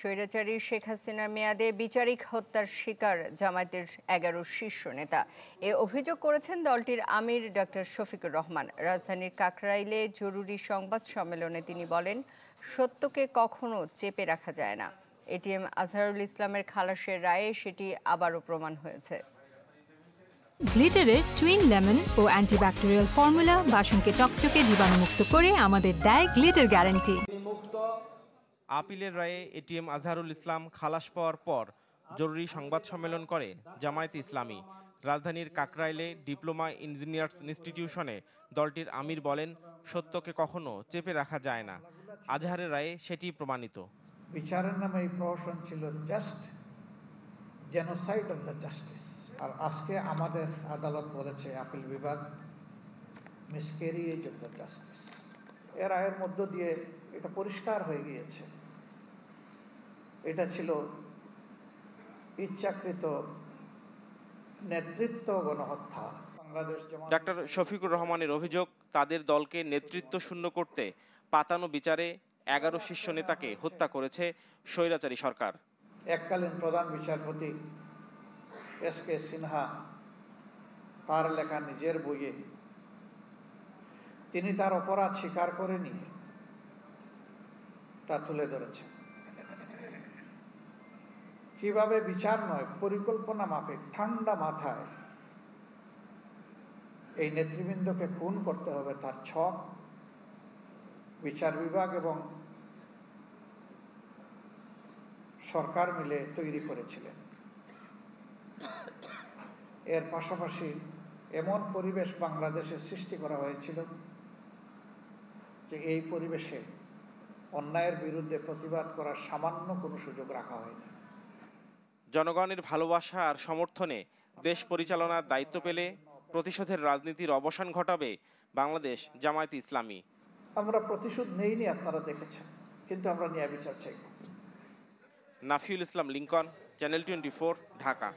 স্বৈরাচারী শেখ হাসিনার মেয়াদে বিচারিক হত্যার শিকার জামায়াতের 11 শীর্ষ নেতা। এ অভিযোগ করেছেন দলটির আমির ডক্টর শফিকুর রহমান। রাজধানীর কাকরাইলে জরুরি সংবাদ সম্মেলনে তিনি বলেন, সত্যকে কখনো চেপে রাখা যায় না। এটিএম আজহারুল ইসলামের খালাসের রায়ে সেটি আবারও প্রমাণ হয়েছে। গ্লিটারের টুইন লেমন ও অ্যান্টিব্যাকটেরিয়াল ফর্মুলা বাসনকে চকচকে জীবাণুমুক্ত করে আমাদের দেয় গ্লিটার গ্যারান্টি। আপিলের রায়ে এটিএম আজহারুল ইসলাম খালাস পাওয়ার পর জরুরি সংবাদ সম্মেলন করে জামায়াতে ইসলামী। রাজধানীর কাকরাইলে ডিপ্লোমা ইঞ্জিনিয়ার্স ইনস্টিটিউশনে দলটির আমির বলেন, সত্যকে কখনো চেপে রাখা যায় না। আজহারের রায়ে সেটি প্রমাণিত। বিচারের নামে এই প্রহসন ছিল just genocide of the justice. আর আজকে আমাদের আদালত বলেছে, আপিল বিভাগ, মিসক্যারিয়েজ অফ দ্য জাস্টিস। এর রায়ের মধ্য দিয়ে এটা পরিষ্কার হয়ে গিয়েছে, এটা ছিল ইচ্ছাকৃত নেতৃত্ব গণহত্যা। বাংলাদেশ ডক্টর শফিকুর রহমানের অভিযোগ, তাদের দলকে নেতৃত্ব শূন্য করতে পাতানো বিচারে 11 শীর্ষ নেতাকে হত্যা করেছে স্বৈরাচারী সরকার। এককালীন প্রধান বিচারপতি এস.কে. সিনহা তার লেখা নিজের বইয়ে তিনি তার অপরাধ স্বীকার করে নিয়ে তা তুলে ধরেছেন। কিভাবে বিচার নয়, পরিকল্পনা মাফিক ঠান্ডা মাথায় এই নেতৃবৃন্দকে খুন করতে হবে তার ছক বিচার বিভাগ এবং সরকার মিলে তৈরি করেছিলেন। এর পাশাপাশি এমন পরিবেশ বাংলাদেশে সৃষ্টি করা হয়েছিল যে এই পরিবেশে অন্যায়ের বিরুদ্ধে প্রতিবাদ করার সামান্য কোনো সুযোগ রাখা হয়নি। জনগণের ভালোবাসা আর সমর্থনে দেশ পরিচালনার দায়িত্ব পেলে প্রতিশোধের রাজনীতির অবসান ঘটাবে বাংলাদেশ জামায়াতে ইসলামী। আমরা প্রতিশোধ নেইনি, আপনারা দেখেছেন, কিন্তু আমরা ন্যায় বিচার চাই। নাফিউল ইসলাম লিংকন, চ্যানেল 24, ঢাকা।